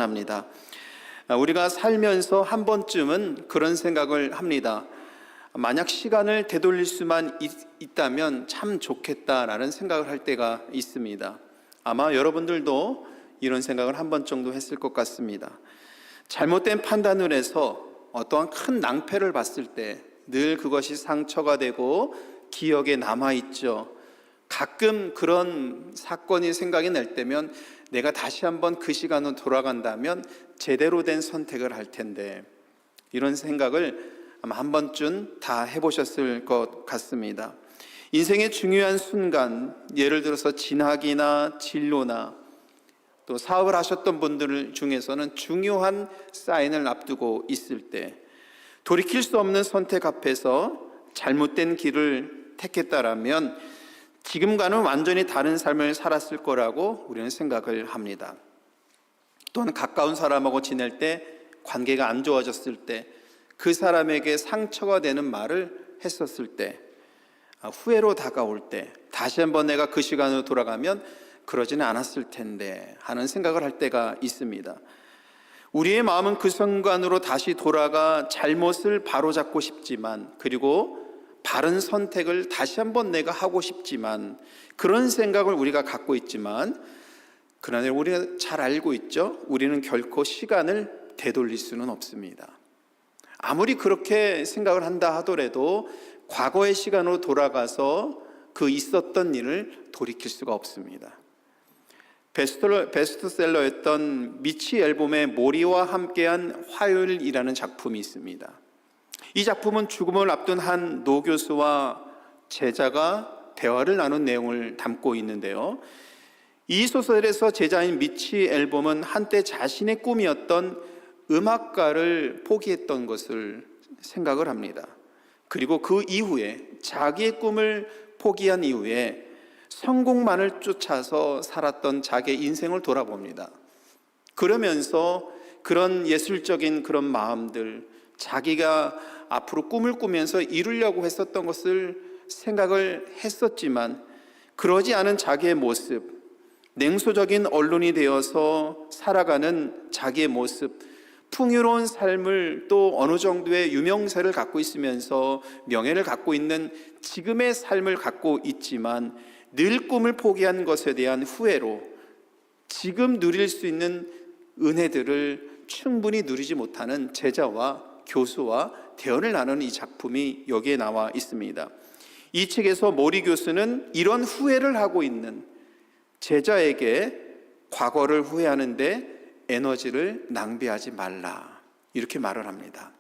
합니다. 우리가 살면서 한 번쯤은 그런 생각을 합니다. 만약 시간을 되돌릴 수만 있다면 참 좋겠다라는 생각을 할 때가 있습니다. 아마 여러분들도 이런 생각을 한 번 정도 했을 것 같습니다. 잘못된 판단을 해서 어떠한 큰 낭패를 봤을 때 늘 그것이 상처가 되고 기억에 남아있죠. 가끔 그런 사건이 생각이 날 때면 내가 다시 한번 그 시간으로 돌아간다면 제대로 된 선택을 할 텐데, 이런 생각을 아마 한 번쯤 다 해보셨을 것 같습니다. 인생의 중요한 순간, 예를 들어서 진학이나 진로나 또 사업을 하셨던 분들 중에서는 중요한 사인을 앞두고 있을 때 돌이킬 수 없는 선택 앞에서 잘못된 길을 택했다라면 지금과는 완전히 다른 삶을 살았을 거라고 우리는 생각을 합니다. 또한 가까운 사람하고 지낼 때 관계가 안 좋아졌을 때 그 사람에게 상처가 되는 말을 했었을 때, 후회로 다가올 때 다시 한번 내가 그 시간으로 돌아가면 그러지는 않았을 텐데 하는 생각을 할 때가 있습니다. 우리의 마음은 그 순간으로 다시 돌아가 잘못을 바로잡고 싶지만, 그리고 바른 선택을 다시 한번 내가 하고 싶지만, 그런 생각을 우리가 갖고 있지만, 그러나 우리가 잘 알고 있죠. 우리는 결코 시간을 되돌릴 수는 없습니다. 아무리 그렇게 생각을 한다 하더라도 과거의 시간으로 돌아가서 그 있었던 일을 돌이킬 수가 없습니다. 베스트셀러였던 미치 앨범의 모리와 함께한 화요일이라는 작품이 있습니다. 이 작품은 죽음을 앞둔 한 노교수와 제자가 대화를 나눈 내용을 담고 있는데요. 이 소설에서 제자인 미치 앨범은 한때 자신의 꿈이었던 음악가를 포기했던 것을 생각을 합니다. 그리고 그 이후에 자기의 꿈을 포기한 이후에 성공만을 쫓아서 살았던 자기의 인생을 돌아봅니다. 그러면서 그런 예술적인 그런 마음들, 자기가 앞으로 꿈을 꾸면서 이루려고 했었던 것을 생각을 했었지만, 그러지 않은 자기의 모습, 냉소적인 언론이 되어서 살아가는 자기의 모습, 풍요로운 삶을 또 어느 정도의 유명세를 갖고 있으면서 명예를 갖고 있는 지금의 삶을 갖고 있지만 늘 꿈을 포기한 것에 대한 후회로 지금 누릴 수 있는 은혜들을 충분히 누리지 못하는 제자와 교수와 대화를 나누는 이 작품이 여기에 나와 있습니다. 이 책에서 모리 교수는 이런 후회를 하고 있는 제자에게 과거를 후회하는데 에너지를 낭비하지 말라, 이렇게 말을 합니다.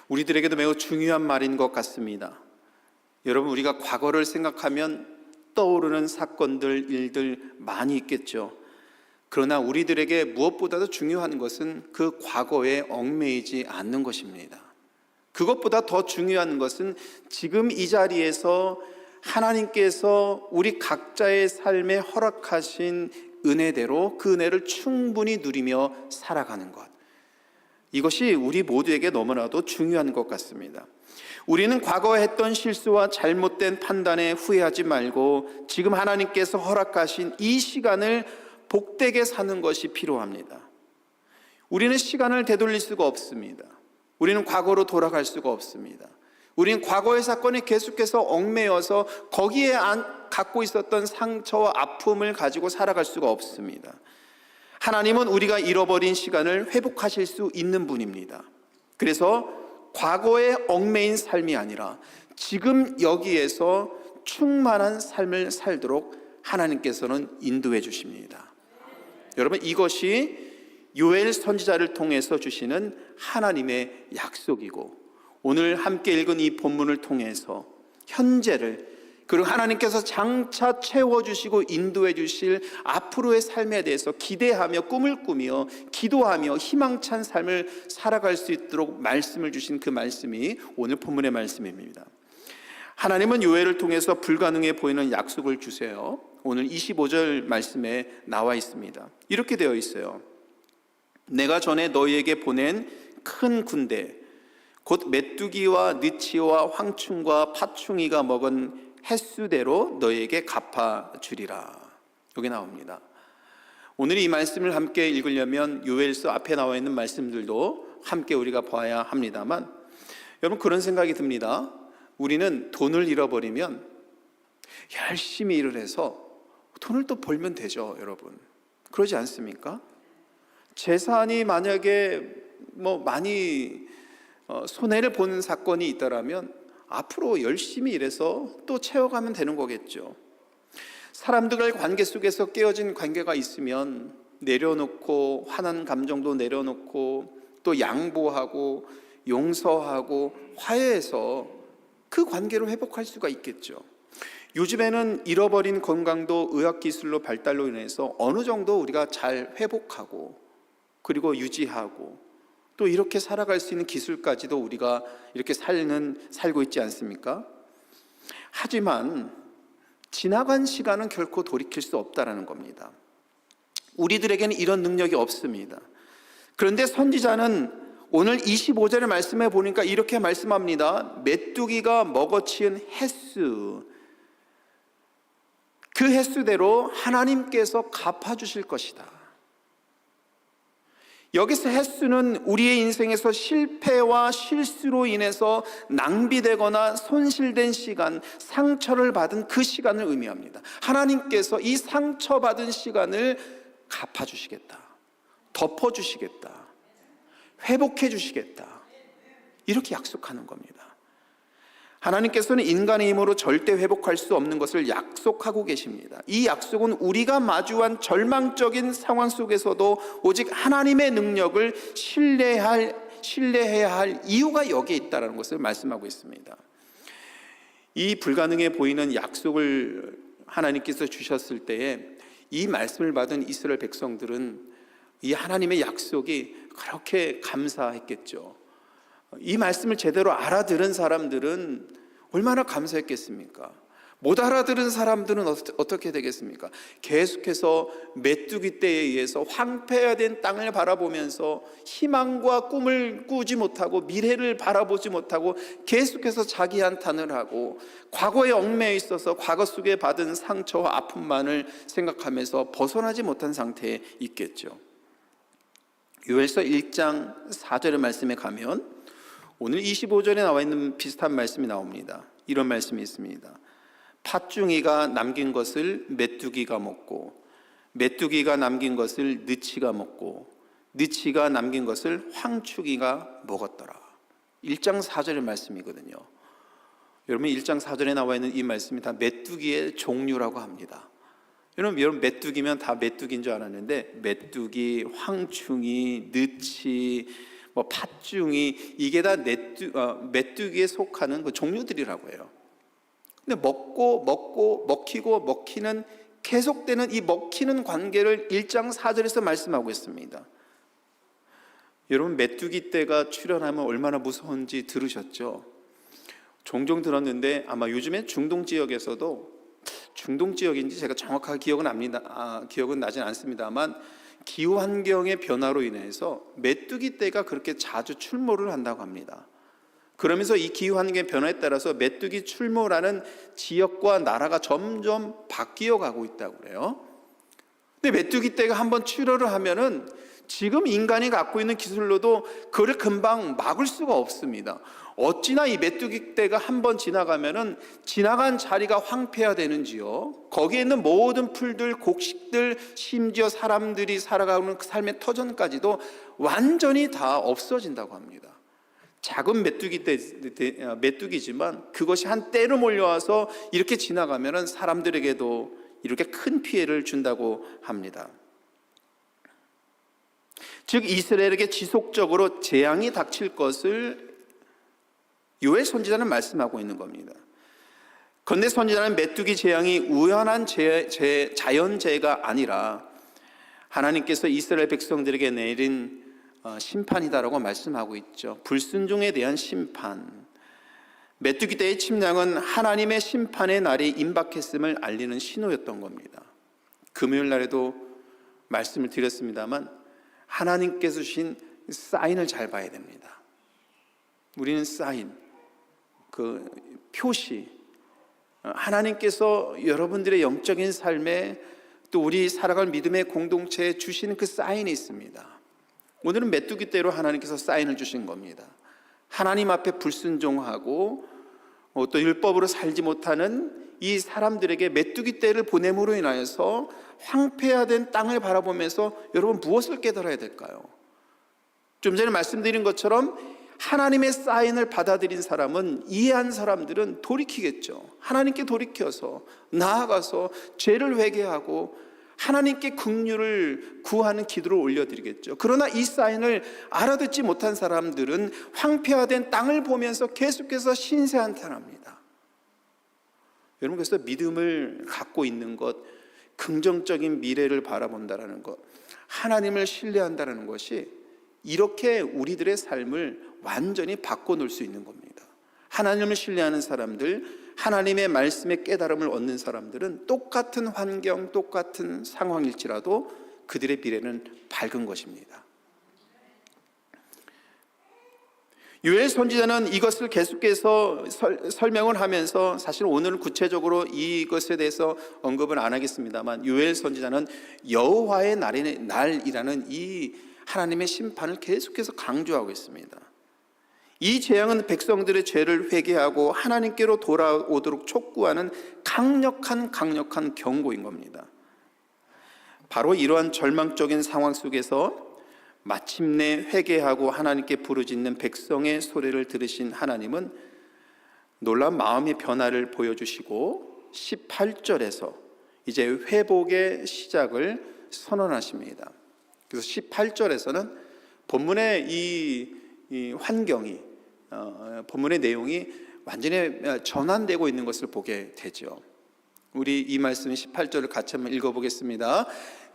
우리들에게도 매우 중요한 말인 것 같습니다. 여러분, 우리가 과거를 생각하면 떠오르는 사건들, 일들 많이 있겠죠. 그러나 우리들에게 무엇보다도 중요한 것은 그 과거에 얽매이지 않는 것입니다. 그것보다 더 중요한 것은 지금 이 자리에서 하나님께서 우리 각자의 삶에 허락하신 은혜대로 그 은혜를 충분히 누리며 살아가는 것, 이것이 우리 모두에게 너무나도 중요한 것 같습니다. 우리는 과거에 했던 실수와 잘못된 판단에 후회하지 말고 지금 하나님께서 허락하신 이 시간을 복되게 사는 것이 필요합니다. 우리는 시간을 되돌릴 수가 없습니다. 우리는 과거로 돌아갈 수가 없습니다. 우리는 과거의 사건이 계속해서 얽매여서 거기에 갖고 있었던 상처와 아픔을 가지고 살아갈 수가 없습니다. 하나님은 우리가 잃어버린 시간을 회복하실 수 있는 분입니다. 그래서 과거에 얽매인 삶이 아니라 지금 여기에서 충만한 삶을 살도록 하나님께서는 인도해 주십니다. 여러분, 이것이 요엘 선지자를 통해서 주시는 하나님의 약속이고, 오늘 함께 읽은 이 본문을 통해서 현재를, 그리고 하나님께서 장차 채워주시고 인도해 주실 앞으로의 삶에 대해서 기대하며 꿈을 꾸며 기도하며 희망찬 삶을 살아갈 수 있도록 말씀을 주신 그 말씀이 오늘 본문의 말씀입니다. 하나님은 요엘을 통해서 불가능해 보이는 약속을 주세요. 오늘 25절 말씀에 나와 있습니다. 이렇게 되어 있어요. 내가 전에 너희에게 보낸 큰 군대, 곧 메뚜기와 느치와 황충과 파충이가 먹은 횟수대로 너희에게 갚아주리라. 여기 나옵니다. 오늘 이 말씀을 함께 읽으려면 요엘서 앞에 나와 있는 말씀들도 함께 우리가 봐야 합니다만, 여러분 그런 생각이 듭니다. 우리는 돈을 잃어버리면 열심히 일을 해서 돈을 또 벌면 되죠, 여러분. 그러지 않습니까? 재산이 만약에 많이 손해를 보는 사건이 있다라면 앞으로 열심히 일해서 또 채워가면 되는 거겠죠. 사람들과의 관계 속에서 깨어진 관계가 있으면 내려놓고, 화난 감정도 내려놓고, 또 양보하고 용서하고 화해해서 그 관계를 회복할 수가 있겠죠. 요즘에는 잃어버린 건강도 의학기술로 발달로 인해서 어느 정도 우리가 잘 회복하고 그리고 유지하고 또 이렇게 살아갈 수 있는 기술까지도 우리가 이렇게 살고 있지 않습니까? 하지만 지나간 시간은 결코 돌이킬 수 없다라는 겁니다. 우리들에게는 이런 능력이 없습니다. 그런데 선지자는 오늘 25절의 말씀에 보니까 이렇게 말씀합니다. 메뚜기가 먹어치운 횟수, 그 횟수대로 하나님께서 갚아주실 것이다. 여기서 횟수는 우리의 인생에서 실패와 실수로 인해서 낭비되거나 손실된 시간, 상처를 받은 그 시간을 의미합니다. 하나님께서 이 상처받은 시간을 갚아주시겠다, 덮어주시겠다, 회복해 주시겠다, 이렇게 약속하는 겁니다. 하나님께서는 인간의 힘으로 절대 회복할 수 없는 것을 약속하고 계십니다. 이 약속은 우리가 마주한 절망적인 상황 속에서도 오직 하나님의 능력을 신뢰해야 할 이유가 여기에 있다는 것을 말씀하고 있습니다. 이 불가능해 보이는 약속을 하나님께서 주셨을 때에 이 말씀을 받은 이스라엘 백성들은 이 하나님의 약속이 그렇게 감사했겠죠. 이 말씀을 제대로 알아들은 사람들은 얼마나 감사했겠습니까? 못 알아들은 사람들은 어떻게 되겠습니까? 계속해서 메뚜기 떼에 의해서 황폐화된 땅을 바라보면서 희망과 꿈을 꾸지 못하고 미래를 바라보지 못하고 계속해서 자기 한탄을 하고 과거에 얽매여 있어서 과거 속에 받은 상처와 아픔만을 생각하면서 벗어나지 못한 상태에 있겠죠. 요엘서 1장 4절의 말씀에 가면 오늘 25절에 나와 있는 비슷한 말씀이 나옵니다. 이런 말씀이 있습니다. 팥중이가 남긴 것을 메뚜기가 먹고, 메뚜기가 남긴 것을 느치가 먹고, 느치가 남긴 것을 황축이가 먹었더라. 1장 4절의 말씀이거든요. 여러분 1장 4절에 나와 있는 이 말씀이 다 메뚜기의 종류라고 합니다. 여러분 메뚜기면 다 메뚜기인 줄 알았는데 메뚜기, 황충이, 느치, 팥중이, 이게 다 메뚜기에 속하는 그 종류들이라고 해요. 근데 먹히고 먹히는, 계속되는 이 먹히는 관계를 1장 4절에서 말씀하고 있습니다. 여러분 메뚜기 떼가 출현하면 얼마나 무서운지 들으셨죠? 종종 들었는데 아마 요즘에 중동 지역에서도, 중동 지역인지 제가 정확하게 기억은 나진 않습니다만, 기후 환경의 변화로 인해서 메뚜기 떼가 그렇게 자주 출몰을 한다고 합니다. 그러면서 이 기후 환경의 변화에 따라서 메뚜기 출몰하는 지역과 나라가 점점 바뀌어 가고 있다고 그래요. 근데 메뚜기 떼가 한번 출혈을 하면은 지금 인간이 갖고 있는 기술로도 그를 금방 막을 수가 없습니다. 어찌나 이 메뚜기 떼가 한번 지나가면은 지나간 자리가 황폐화되는지요. 거기에 있는 모든 풀들, 곡식들, 심지어 사람들이 살아가는 그 삶의 터전까지도 완전히 다 없어진다고 합니다. 작은 메뚜기지만 그것이 한 떼로 몰려와서 이렇게 지나가면은 사람들에게도 이렇게 큰 피해를 준다고 합니다. 즉 이스라엘에게 지속적으로 재앙이 닥칠 것을 요엘 선지자는 말씀하고 있는 겁니다. 그런데 선지자는 메뚜기 재앙이 우연한 자연재해가 아니라 하나님께서 이스라엘 백성들에게 내린 심판이다라고 말씀하고 있죠. 불순종에 대한 심판. 메뚜기 떼의 침략은 하나님의 심판의 날이 임박했음을 알리는 신호였던 겁니다. 금요일 날에도 말씀을 드렸습니다만 하나님께서 주신 사인을 잘 봐야 됩니다. 우리는 사인, 그 표시, 하나님께서 여러분들의 영적인 삶에 또 우리 살아갈 믿음의 공동체에 주시는 그 사인이 있습니다. 오늘은 메뚜기떼로 하나님께서 사인을 주신 겁니다. 하나님 앞에 불순종하고 또 율법으로 살지 못하는 이 사람들에게 메뚜기떼를 보냄으로 인하여서 황폐화된 땅을 바라보면서 여러분 무엇을 깨달아야 될까요? 좀 전에 말씀드린 것처럼 하나님의 사인을 받아들인 사람은, 이해한 사람들은 돌이키겠죠. 하나님께 돌이켜서 나아가서 죄를 회개하고 하나님께 긍휼을 구하는 기도를 올려드리겠죠. 그러나 이 사인을 알아듣지 못한 사람들은 황폐화된 땅을 보면서 계속해서 신세한탄합니다. 여러분, 그래서 믿음을 갖고 있는 것, 긍정적인 미래를 바라본다는 것, 하나님을 신뢰한다는 것이 이렇게 우리들의 삶을 완전히 바꿔놓을 수 있는 겁니다. 하나님을 신뢰하는 사람들, 하나님의 말씀의 깨달음을 얻는 사람들은 똑같은 환경, 똑같은 상황일지라도 그들의 미래는 밝은 것입니다. 요엘 선지자는 이것을 계속해서 설명을 하면서, 사실 오늘은 구체적으로 이것에 대해서 언급은 안 하겠습니다만, 요엘 선지자는 여호와의 날이라는 이 하나님의 심판을 계속해서 강조하고 있습니다. 이 재앙은 백성들의 죄를 회개하고 하나님께로 돌아오도록 촉구하는 강력한 경고인 겁니다. 바로 이러한 절망적인 상황 속에서 마침내 회개하고 하나님께 부르짖는 백성의 소리를 들으신 하나님은 놀라운 마음의 변화를 보여주시고 18절에서 이제 회복의 시작을 선언하십니다. 그래서 18절에서는 본문의 이 환경이, 본문의 내용이 완전히 전환되고 있는 것을 보게 되죠. 우리 이 말씀 18절을 같이 한번 읽어보겠습니다.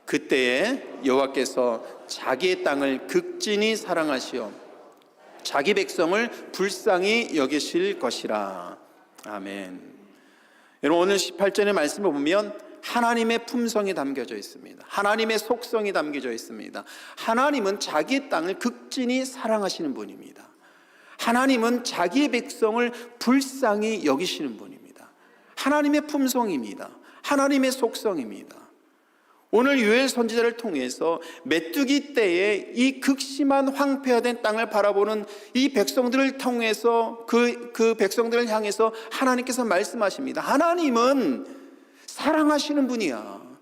그때에 여호와께서 자기의 땅을 극진히 사랑하시어 자기 백성을 불쌍히 여기실 것이라. 아멘. 여러분, 오늘 18절의 말씀을 보면 하나님의 품성이 담겨져 있습니다. 하나님의 속성이 담겨져 있습니다. 하나님은 자기의 땅을 극진히 사랑하시는 분입니다. 하나님은 자기의 백성을 불쌍히 여기시는 분입니다. 하나님의 품성입니다. 하나님의 속성입니다. 오늘 요엘 선지자를 통해서 메뚜기 때에 이 극심한 황폐화된 땅을 바라보는 이 백성들을 통해서 그 백성들을 향해서 하나님께서 말씀하십니다. 하나님은 사랑하시는 분이야.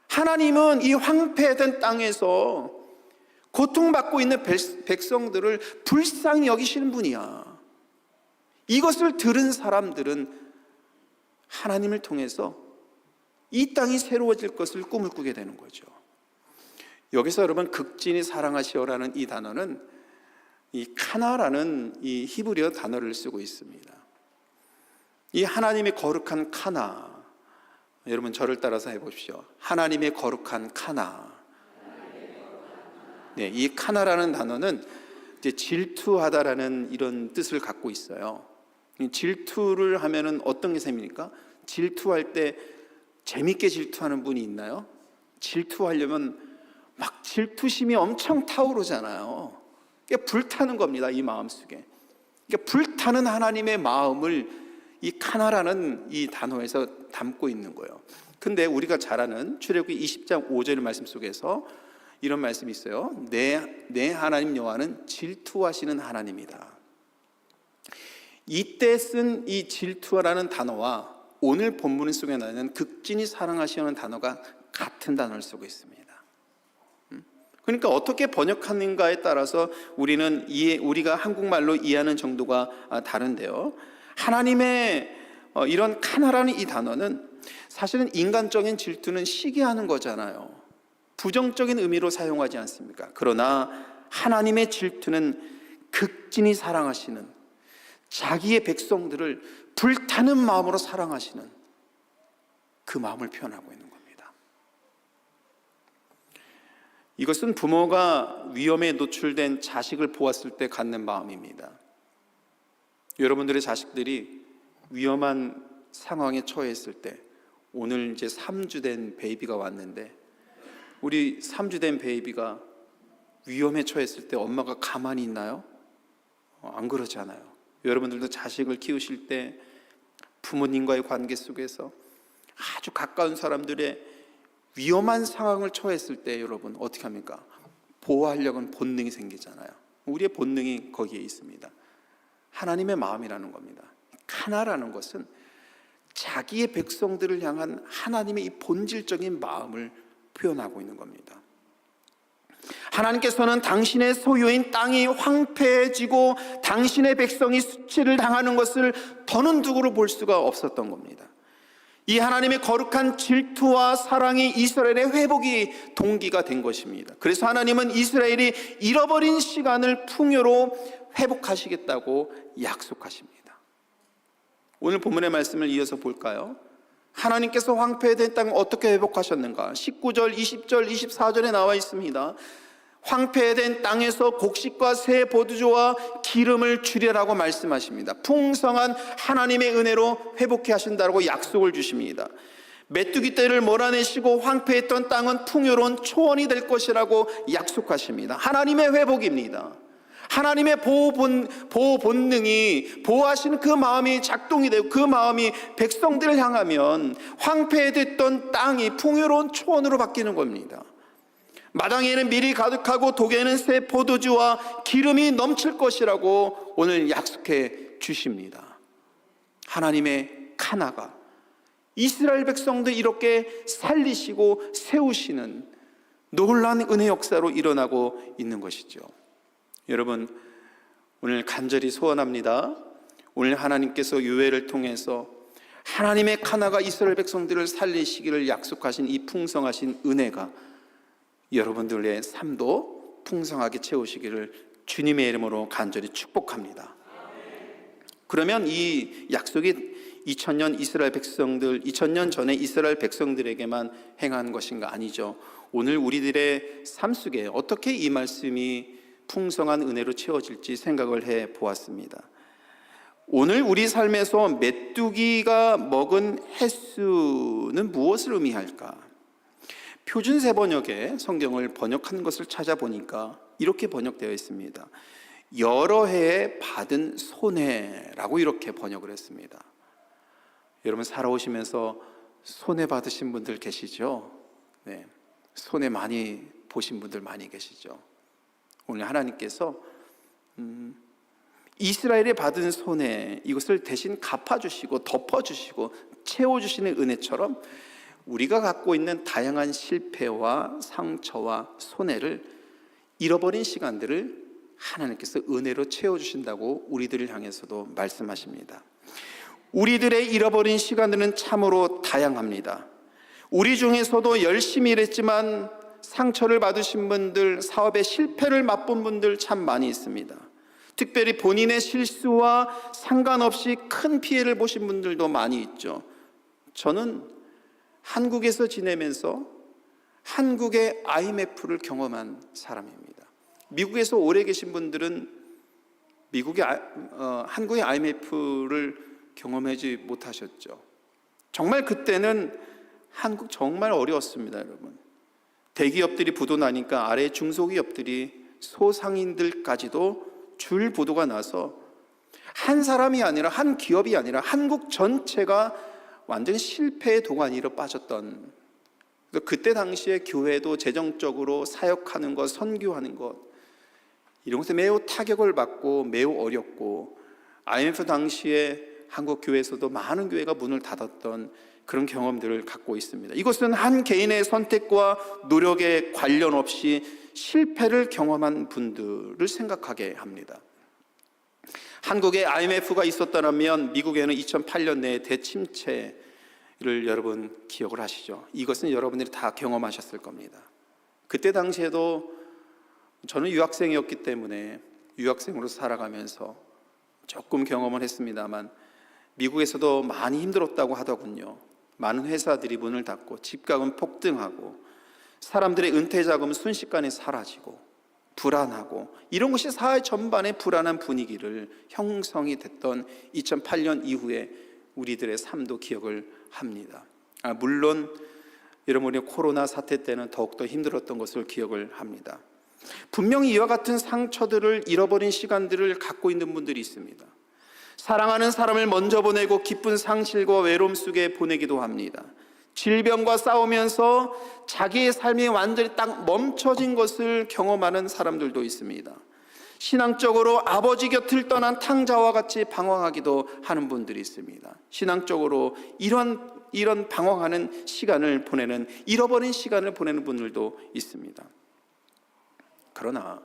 하나님은 이 황폐된 땅에서 고통받고 있는 백성들을 불쌍히 여기시는 분이야. 이것을 들은 사람들은 하나님을 통해서 이 땅이 새로워질 것을 꿈을 꾸게 되는 거죠. 여기서 여러분, 극진히 사랑하시오라는 이 단어는 이 카나라는 이 히브리어 단어를 쓰고 있습니다. 이 하나님의 거룩한 카나, 여러분 저를 따라서 해보십시오. 하나님의 거룩한 카나. 네, 이 카나라는 단어는 이제 질투하다라는 이런 뜻을 갖고 있어요. 질투를 하면은 어떤 게 셈입니까? 질투할 때 재밌게 질투하는 분이 있나요? 질투하려면 막 질투심이 엄청 타오르잖아요. 그게 불타는 겁니다, 이 마음속에. 그러니까 불타는 하나님의 마음을 이 카나라는 이 단어에서 담고 있는 거예요. 근데 우리가 잘 아는 출애굽기 20장 5절의 말씀 속에서 이런 말씀이 있어요. 내 하나님 여호와는 질투하시는 하나님이다. 이때 쓴 이 질투라는 단어와 오늘 본문 속에 나오는 극진히 사랑하시는 단어가 같은 단어를 쓰고 있습니다. 그러니까 어떻게 번역하는가에 따라서 우리가 한국말로 이해하는 정도가 다른데요. 하나님의 이런 카나라는 이 단어는 사실은 인간적인 질투는 시기하는 거잖아요. 부정적인 의미로 사용하지 않습니까? 그러나 하나님의 질투는 극진히 사랑하시는, 자기의 백성들을 불타는 마음으로 사랑하시는 그 마음을 표현하고 있는 겁니다. 이것은 부모가 위험에 노출된 자식을 보았을 때 갖는 마음입니다. 여러분들의 자식들이 위험한 상황에 처했을 때, 오늘 이제 3주 된 베이비가 왔는데, 우리 3주 된 베이비가 위험에 처했을 때 엄마가 가만히 있나요? 안 그러잖아요. 여러분들도 자식을 키우실 때 부모님과의 관계 속에서 아주 가까운 사람들의 위험한 상황을 처했을 때 여러분 어떻게 합니까? 보호하려는 본능이 생기잖아요. 우리의 본능이 거기에 있습니다. 하나님의 마음이라는 겁니다. 카나라는 것은 자기의 백성들을 향한 하나님의 이 본질적인 마음을 표현하고 있는 겁니다. 하나님께서는 당신의 소유인 땅이 황폐해지고 당신의 백성이 수치를 당하는 것을 더는 누구로 볼 수가 없었던 겁니다. 이 하나님의 거룩한 질투와 사랑이 이스라엘의 회복이 동기가 된 것입니다. 그래서 하나님은 이스라엘이 잃어버린 시간을 풍요로 회복하시겠다고 약속하십니다. 오늘 본문의 말씀을 이어서 볼까요? 하나님께서 황폐된 땅을 어떻게 회복하셨는가? 19절, 20절, 24절에 나와 있습니다. 황폐된 땅에서 곡식과 새 포도주와 기름을 주려라고 말씀하십니다. 풍성한 하나님의 은혜로 회복해 하신다고 약속을 주십니다. 메뚜기 떼를 몰아내시고 황폐했던 땅은 풍요로운 초원이 될 것이라고 약속하십니다. 하나님의 회복입니다. 하나님의 보호 본능이, 보호하시는 그 마음이 작동이 되고 그 마음이 백성들을 향하면 황폐됐던 땅이 풍요로운 초원으로 바뀌는 겁니다. 마당에는 밀이 가득하고 독에는 새 포도주와 기름이 넘칠 것이라고 오늘 약속해 주십니다. 하나님의 카나가 이스라엘 백성들 이렇게 살리시고 세우시는 놀라운 은혜 역사로 일어나고 있는 것이죠. 여러분, 오늘 간절히 소원합니다. 오늘 하나님께서 유회를 통해서 하나님의 카나가 이스라엘 백성들을 살리시기를 약속하신 이 풍성하신 은혜가 여러분들의 삶도 풍성하게 채우시기를 주님의 이름으로 간절히 축복합니다. 그러면 이 약속이 2000년 이스라엘 백성들, 2000년 전에 이스라엘 백성들에게만 행한 것인가? 아니죠. 오늘 우리들의 삶 속에 어떻게 이 말씀이 풍성한 은혜로 채워질지 생각을 해 보았습니다. 오늘 우리 삶에서 메뚜기가 먹은 횟수는 무엇을 의미할까? 표준세 번역에 성경을 번역한 것을 찾아보니까 이렇게 번역되어 있습니다. 여러 해에 받은 손해라고 이렇게 번역을 했습니다. 여러분 살아오시면서 손해 받으신 분들 계시죠? 네, 손해 많이 보신 분들 많이 계시죠? 오늘 하나님께서 이스라엘이 받은 손해, 이것을 대신 갚아주시고 덮어주시고 채워주시는 은혜처럼 우리가 갖고 있는 다양한 실패와 상처와 손해를, 잃어버린 시간들을 하나님께서 은혜로 채워주신다고 우리들을 향해서도 말씀하십니다. 우리들의 잃어버린 시간들은 참으로 다양합니다. 우리 중에서도 열심히 일했지만 상처를 받으신 분들, 사업의 실패를 맛본 분들 참 많이 있습니다. 특별히 본인의 실수와 상관없이 큰 피해를 보신 분들도 많이 있죠. 저는 한국에서 지내면서 한국의 IMF를 경험한 사람입니다. 미국에서 오래 계신 분들은 한국의 IMF를 경험하지 못하셨죠. 정말 그때는 한국 정말 어려웠습니다, 여러분. 대기업들이 부도나니까 아래 중소기업들이 소상인들까지도 줄 부도가 나서 한 사람이 아니라, 한 기업이 아니라 한국 전체가 완전 실패의 도가니로 빠졌던, 그때 당시에 교회도 재정적으로 사역하는 것, 선교하는 것, 이런 것에 매우 타격을 받고 매우 어렵고, IMF 당시에 한국 교회에서도 많은 교회가 문을 닫았던 그런 경험들을 갖고 있습니다. 이것은 한 개인의 선택과 노력에 관련 없이 실패를 경험한 분들을 생각하게 합니다. 한국에 IMF가 있었다면 미국에는 2008년 내에 대침체를 여러분 기억을 하시죠? 이것은 여러분들이 다 경험하셨을 겁니다. 그때 당시에도 저는 유학생이었기 때문에 유학생으로 살아가면서 조금 경험을 했습니다만 미국에서도 많이 힘들었다고 하더군요. 많은 회사들이 문을 닫고 집값은 폭등하고 사람들의 은퇴 자금은 순식간에 사라지고 불안하고, 이런 것이 사회 전반의 불안한 분위기를 형성이 됐던 2008년 이후에 우리들의 삶도 기억을 합니다. 물론 여러분이 코로나 사태 때는 더욱더 힘들었던 것을 기억을 합니다. 분명히 이와 같은 상처들을 잃어버린 시간들을 갖고 있는 분들이 있습니다. 사랑하는 사람을 먼저 보내고 기쁜 상실과 외로움 속에 보내기도 합니다. 질병과 싸우면서 자기의 삶이 완전히 딱 멈춰진 것을 경험하는 사람들도 있습니다. 신앙적으로 아버지 곁을 떠난 탕자와 같이 방황하기도 하는 분들이 있습니다. 신앙적으로 이런 방황하는 시간을 보내는, 잃어버린 시간을 보내는 분들도 있습니다. 그러나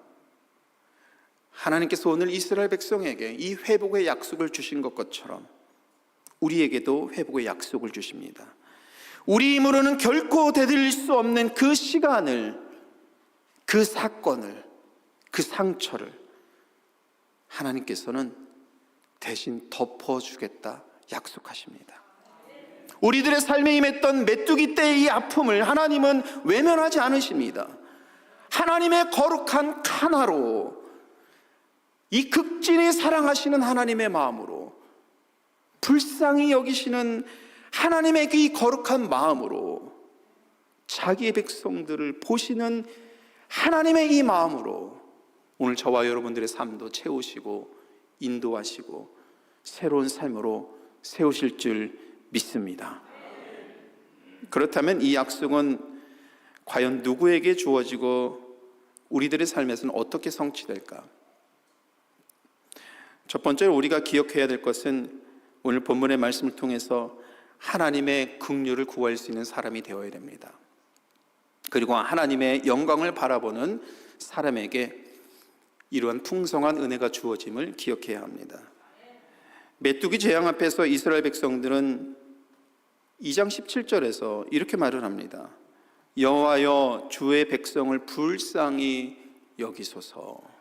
하나님께서 오늘 이스라엘 백성에게 이 회복의 약속을 주신 것처럼 우리에게도 회복의 약속을 주십니다. 우리 힘으로는 결코 되돌릴 수 없는 그 시간을, 그 사건을, 그 상처를 하나님께서는 대신 덮어주겠다 약속하십니다. 우리들의 삶에 임했던 메뚜기 때의 이 아픔을 하나님은 외면하지 않으십니다. 하나님의 거룩한 카나로, 이 극진히 사랑하시는 하나님의 마음으로, 불쌍히 여기시는 하나님의 이 거룩한 마음으로, 자기의 백성들을 보시는 하나님의 이 마음으로 오늘 저와 여러분들의 삶도 채우시고 인도하시고 새로운 삶으로 세우실 줄 믿습니다. 그렇다면 이 약속은 과연 누구에게 주어지고 우리들의 삶에서는 어떻게 성취될까? 첫 번째로 우리가 기억해야 될 것은 오늘 본문의 말씀을 통해서 하나님의 긍휼을 구할 수 있는 사람이 되어야 됩니다. 그리고 하나님의 영광을 바라보는 사람에게 이러한 풍성한 은혜가 주어짐을 기억해야 합니다. 메뚜기 재앙 앞에서 이스라엘 백성들은 2장 17절에서 이렇게 말을 합니다. 여호와여 주의 백성을 불쌍히 여기소서.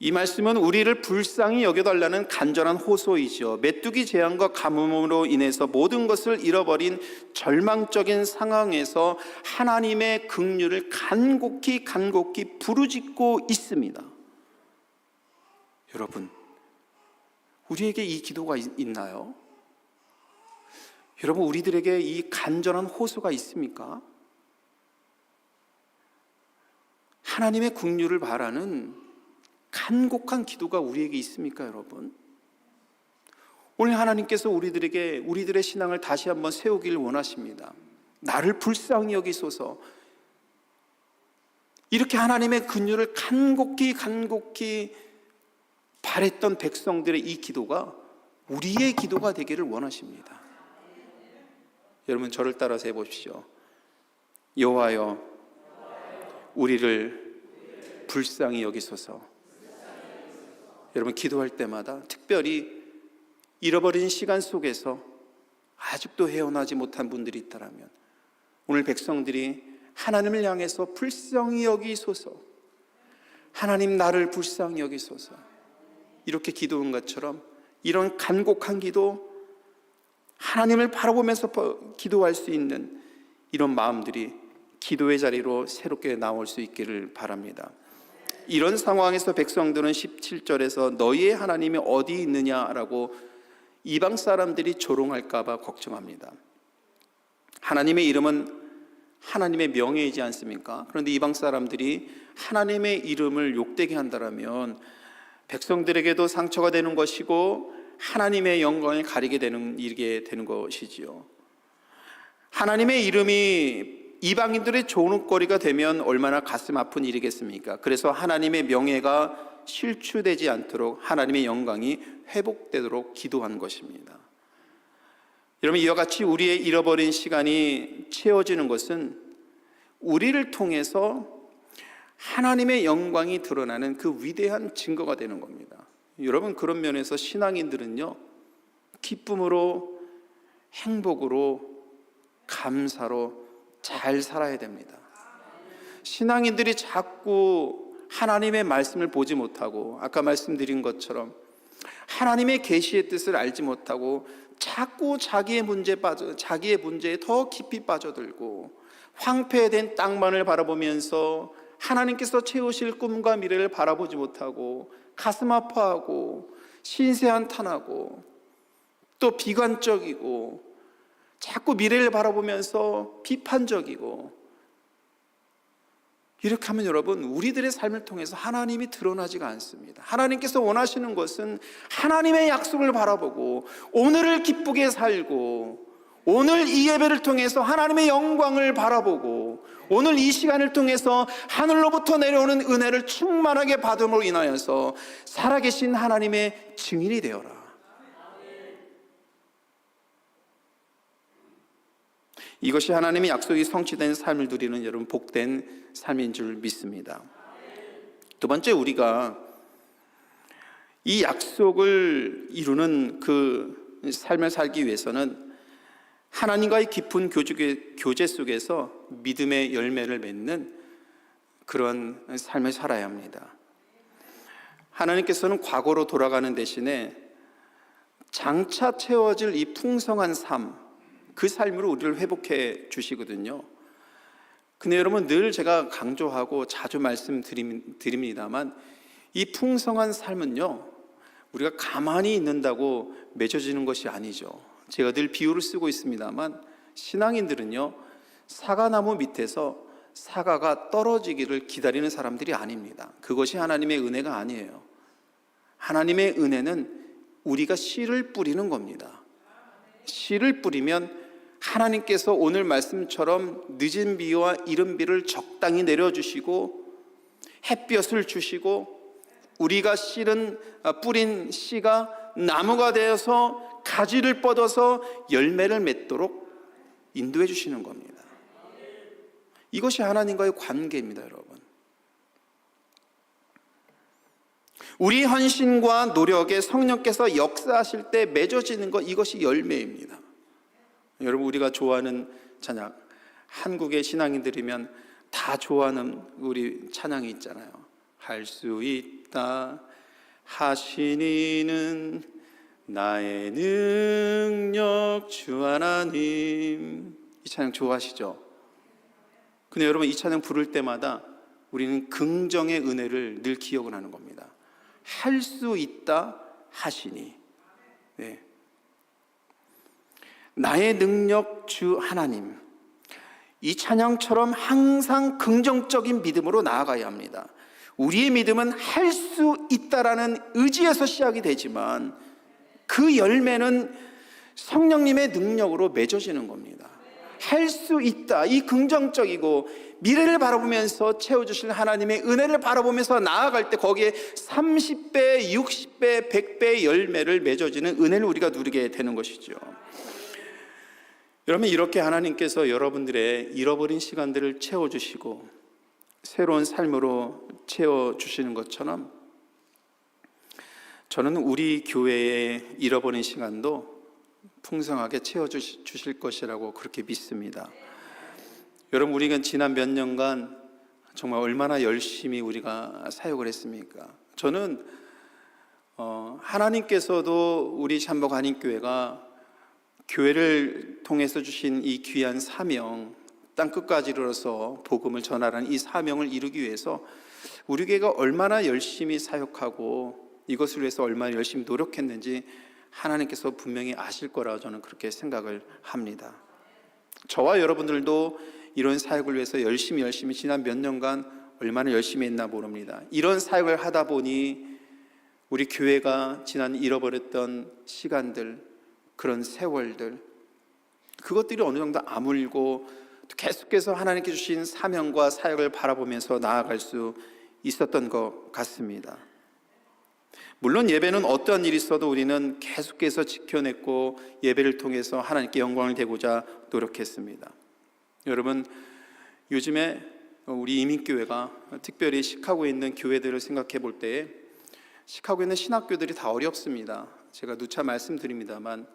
이 말씀은 우리를 불쌍히 여겨달라는 간절한 호소이죠. 메뚜기 재앙과 가뭄으로 인해서 모든 것을 잃어버린 절망적인 상황에서 하나님의 긍휼을 간곡히 부르짖고 있습니다. 여러분, 우리에게 이 기도가 있나요? 여러분, 우리들에게 이 간절한 호소가 있습니까? 하나님의 긍휼을 바라는 간곡한 기도가 우리에게 있습니까, 여러분? 오늘 하나님께서 우리들의 신앙을 다시 한번 세우길 원하십니다. 나를 불쌍히 여기소서. 이렇게 하나님의 긍휼을 간곡히 바랬던 백성들의 이 기도가 우리의 기도가 되기를 원하십니다. 여러분, 저를 따라서 해보십시오. 여호와여 우리를 불쌍히 여기소서. 여러분, 기도할 때마다 특별히 잃어버린 시간 속에서 아직도 헤어나지 못한 분들이 있다면 오늘 백성들이 하나님을 향해서 불쌍히 여기소서, 하나님 나를 불쌍히 여기소서, 이렇게 기도한 것처럼 이런 간곡한 기도, 하나님을 바라보면서 기도할 수 있는 이런 마음들이 기도의 자리로 새롭게 나올 수 있기를 바랍니다. 이런 상황에서 백성들은 17절에서 너희의 하나님이 어디 있느냐라고 이방 사람들이 조롱할까 봐 걱정합니다. 하나님의 이름은 하나님의 명예이지 않습니까? 그런데 이방 사람들이 하나님의 이름을 욕되게 한다면 백성들에게도 상처가 되는 것이고 하나님의 영광을 가리게 되는 일이 되는 것이지요. 하나님의 이름이 이방인들의 조롱거리가 되면 얼마나 가슴 아픈 일이겠습니까? 그래서 하나님의 명예가 실추되지 않도록 하나님의 영광이 회복되도록 기도한 것입니다. 여러분, 이와 같이 우리의 잃어버린 시간이 채워지는 것은 우리를 통해서 하나님의 영광이 드러나는 그 위대한 증거가 되는 겁니다. 여러분, 그런 면에서 신앙인들은요, 기쁨으로, 행복으로, 감사로 잘 살아야 됩니다. 신앙인들이 자꾸 하나님의 말씀을 보지 못하고 아까 말씀드린 것처럼 하나님의 계시의 뜻을 알지 못하고 자꾸 자기의 문제에 더 깊이 빠져들고 황폐된 땅만을 바라보면서 하나님께서 채우실 꿈과 미래를 바라보지 못하고 가슴 아파하고 신세한탄하고 또 비관적이고 자꾸 미래를 바라보면서 비판적이고 이렇게 하면 여러분, 우리들의 삶을 통해서 하나님이 드러나지가 않습니다. 하나님께서 원하시는 것은 하나님의 약속을 바라보고 오늘을 기쁘게 살고, 오늘 이 예배를 통해서 하나님의 영광을 바라보고, 오늘 이 시간을 통해서 하늘로부터 내려오는 은혜를 충만하게 받음으로 인하여서 살아계신 하나님의 증인이 되어라. 이것이 하나님의 약속이 성취된 삶을 누리는 여러분 복된 삶인 줄 믿습니다. 두 번째, 우리가 이 약속을 이루는 그 삶을 살기 위해서는 하나님과의 깊은 교제 속에서 믿음의 열매를 맺는 그런 삶을 살아야 합니다. 하나님께서는 과거로 돌아가는 대신에 장차 채워질 이 풍성한 삶, 그 삶으로 우리를 회복해 주시거든요. 근데 여러분, 늘 제가 강조하고 자주 말씀드립니다만 이 풍성한 삶은요, 우리가 가만히 있는다고 맺어지는 것이 아니죠. 제가 늘 비유를 쓰고 있습니다만 신앙인들은요, 사과나무 밑에서 사과가 떨어지기를 기다리는 사람들이 아닙니다. 그것이 하나님의 은혜가 아니에요. 하나님의 은혜는 우리가 씨를 뿌리는 겁니다. 씨를 뿌리면 하나님께서 오늘 말씀처럼 늦은 비와 이른 비를 적당히 내려주시고, 햇볕을 주시고, 우리가 뿌린 씨가 나무가 되어서 가지를 뻗어서 열매를 맺도록 인도해 주시는 겁니다. 이것이 하나님과의 관계입니다, 여러분. 우리 헌신과 노력에 성령께서 역사하실 때 맺어지는 것, 이것이 열매입니다. 여러분, 우리가 좋아하는 찬양, 한국의 신앙인들이면 다 좋아하는 우리 찬양이 있잖아요. 할 수 있다 하시니는 나의 능력 주 하나님. 이 찬양 좋아하시죠? 근데 여러분, 이 찬양 부를 때마다 우리는 긍정의 은혜를 늘 기억을 하는 겁니다. 할 수 있다 하시니. 네. 나의 능력 주 하나님. 이 찬양처럼 항상 긍정적인 믿음으로 나아가야 합니다. 우리의 믿음은 할 수 있다라는 의지에서 시작이 되지만 그 열매는 성령님의 능력으로 맺어지는 겁니다. 할 수 있다, 이 긍정적이고 미래를 바라보면서 채워주실 하나님의 은혜를 바라보면서 나아갈 때 거기에 30배, 60배, 100배의 열매를 맺어지는 은혜를 우리가 누리게 되는 것이죠. 여러분, 이렇게 하나님께서 여러분들의 잃어버린 시간들을 채워주시고 새로운 삶으로 채워주시는 것처럼 저는 우리 교회의 잃어버린 시간도 풍성하게 채워주실 것이라고 그렇게 믿습니다. 여러분, 우리가 지난 몇 년간 정말 얼마나 열심히 우리가 사역을 했습니까? 저는 하나님께서도 우리 샴복 한인교회가 교회를 통해서 주신 이 귀한 사명, 땅끝까지 이르러서 복음을 전하라는 이 사명을 이루기 위해서 우리 교회가 얼마나 열심히 사역하고 이것을 위해서 얼마나 열심히 노력했는지 하나님께서 분명히 아실 거라고 저는 그렇게 생각을 합니다. 저와 여러분들도 이런 사역을 위해서 열심히 지난 몇 년간 얼마나 열심히 했나 모릅니다. 이런 사역을 하다 보니 우리 교회가 지난 잃어버렸던 시간들, 그런 세월들, 그것들이 어느 정도 아물고 계속해서 하나님께 주신 사명과 사역을 바라보면서 나아갈 수 있었던 것 같습니다. 물론 예배는 어떠한 일이 있어도 우리는 계속해서 지켜냈고 예배를 통해서 하나님께 영광을 되고자 노력했습니다. 여러분, 요즘에 우리 이민교회가 특별히 시카고에 있는 교회들을 생각해 볼 때에 시카고에 있는 신학교들이 다 어렵습니다. 제가 누차 말씀드립니다만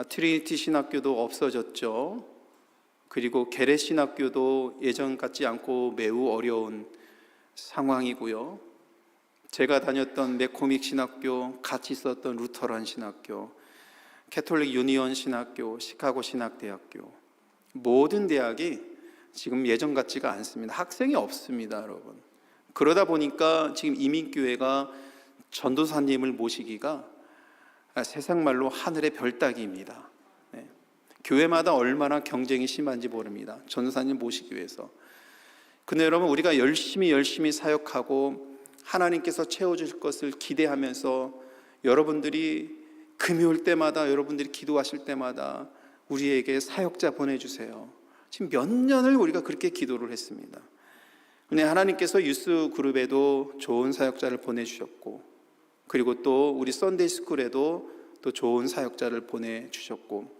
트리니티 신학교도 없어졌죠. 그리고 게레 신학교도 예전 같지 않고 매우 어려운 상황이고요. 제가 다녔던 맥코믹 신학교, 같이 있었던 루터란 신학교, 캐톨릭 유니온 신학교, 시카고 신학대학교, 모든 대학이 지금 예전 같지가 않습니다. 학생이 없습니다, 여러분. 그러다 보니까 지금 이민교회가 전도사님을 모시기가 세상말로 하늘의 별 따기입니다. 네. 교회마다 얼마나 경쟁이 심한지 모릅니다. 전도사님 모시기 위해서. 근데 여러분, 우리가 열심히 사역하고 하나님께서 채워주실 것을 기대하면서 여러분들이 금요일 때마다, 여러분들이 기도하실 때마다 우리에게 사역자 보내주세요. 지금 몇 년을 우리가 그렇게 기도를 했습니다. 근데 하나님께서 유스 그룹에도 좋은 사역자를 보내주셨고, 그리고 또 우리 썬데이 스쿨에도 또 좋은 사역자를 보내주셨고,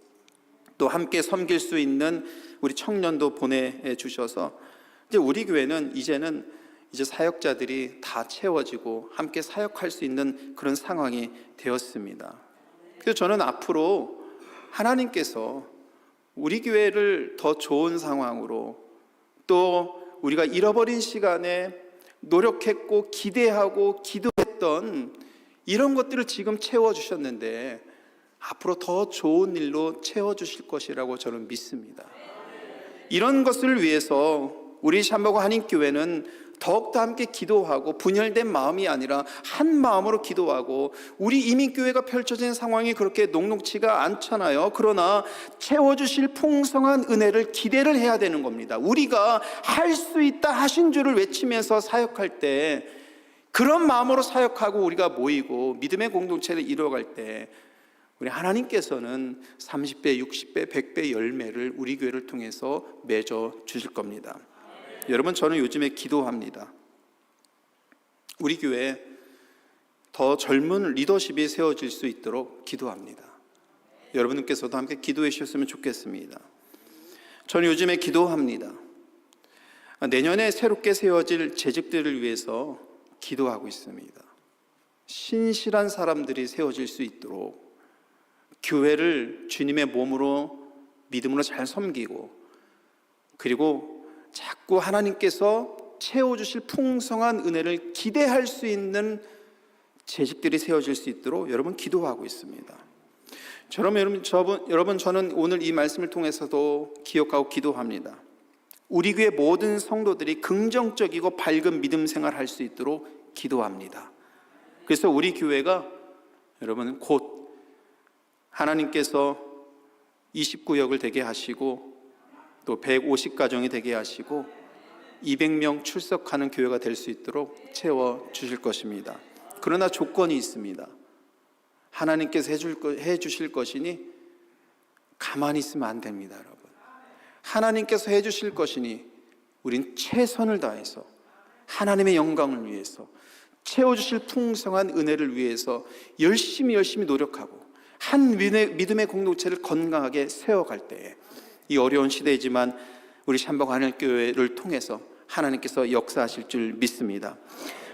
또 함께 섬길 수 있는 우리 청년도 보내주셔서 이제 우리 교회는 이제는 사역자들이 다 채워지고 함께 사역할 수 있는 그런 상황이 되었습니다. 그래서 저는 앞으로 하나님께서 우리 교회를 더 좋은 상황으로, 또 우리가 잃어버린 시간에 노력했고 기대하고 기도했던 이런 것들을 지금 채워주셨는데 앞으로 더 좋은 일로 채워주실 것이라고 저는 믿습니다. 이런 것을 위해서 우리 샴바고 한인교회는 더욱더 함께 기도하고 분열된 마음이 아니라 한 마음으로 기도하고, 우리 이민교회가 펼쳐진 상황이 그렇게 녹록지가 않잖아요. 그러나 채워주실 풍성한 은혜를 기대를 해야 되는 겁니다. 우리가 할 수 있다 하신 줄을 외치면서 사역할 때, 그런 마음으로 사역하고 우리가 모이고 믿음의 공동체를 이루어갈 때 우리 하나님께서는 30배, 60배, 100배 열매를 우리 교회를 통해서 맺어 주실 겁니다. 여러분, 저는 요즘에 기도합니다. 우리 교회에 더 젊은 리더십이 세워질 수 있도록 기도합니다. 여러분께서도 함께 기도해 주셨으면 좋겠습니다. 저는 요즘에 기도합니다. 내년에 새롭게 세워질 재직들을 위해서 기도하고 있습니다. 신실한 사람들이 세워질 수 있도록 교회를 주님의 몸으로 믿음으로 잘 섬기고, 그리고 자꾸 하나님께서 채워주실 풍성한 은혜를 기대할 수 있는 재직들이 세워질 수 있도록 여러분 기도하고 있습니다. 여러분, 저는 오늘 이 말씀을 통해서도 기억하고 기도합니다. 우리 교회 모든 성도들이 긍정적이고 밝은 믿음 생활을 할 수 있도록 기도합니다. 그래서 우리 교회가 여러분 곧 하나님께서 29역을 되게 하시고 또 150가정이 되게 하시고 200명 출석하는 교회가 될 수 있도록 채워주실 것입니다. 그러나 조건이 있습니다. 하나님께서 해주실 것이니 가만히 있으면 안 됩니다. 여러분, 하나님께서 해주실 것이니 우린 최선을 다해서 하나님의 영광을 위해서, 채워주실 풍성한 은혜를 위해서 열심히 노력하고 한 믿음의 공동체를 건강하게 세워갈 때에, 이 어려운 시대이지만 우리 샴바고 한인교회를 통해서 하나님께서 역사하실 줄 믿습니다.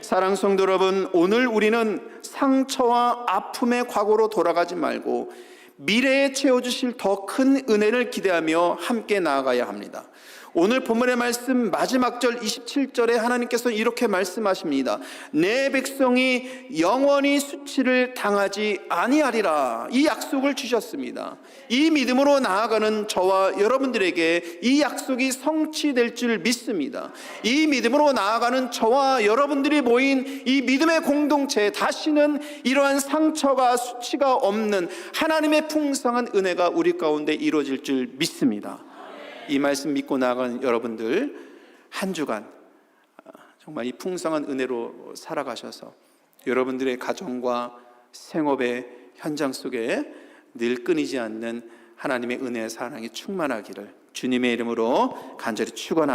사랑하는 성도 여러분, 오늘 우리는 상처와 아픔의 과거로 돌아가지 말고 미래에 채워주실 더 큰 은혜를 기대하며 함께 나아가야 합니다. 오늘 본문의 말씀 마지막 절 27절에 하나님께서 이렇게 말씀하십니다. 내 백성이 영원히 수치를 당하지 아니하리라. 이 약속을 주셨습니다. 이 믿음으로 나아가는 저와 여러분들에게 이 약속이 성취될 줄 믿습니다. 이 믿음으로 나아가는 저와 여러분들이 모인 이 믿음의 공동체에 다시는 이러한 상처가 수치가 없는 하나님의 풍성한 은혜가 우리 가운데 이루어질 줄 믿습니다. 이 말씀 믿고 나아가는 여러분들, 한 주간 정말 이 풍성한 은혜로 살아가셔서 여러분들의 가정과 생업의 현장 속에 늘 끊이지 않는 하나님의 은혜의 사랑이 충만하기를 주님의 이름으로 간절히 축원합니다.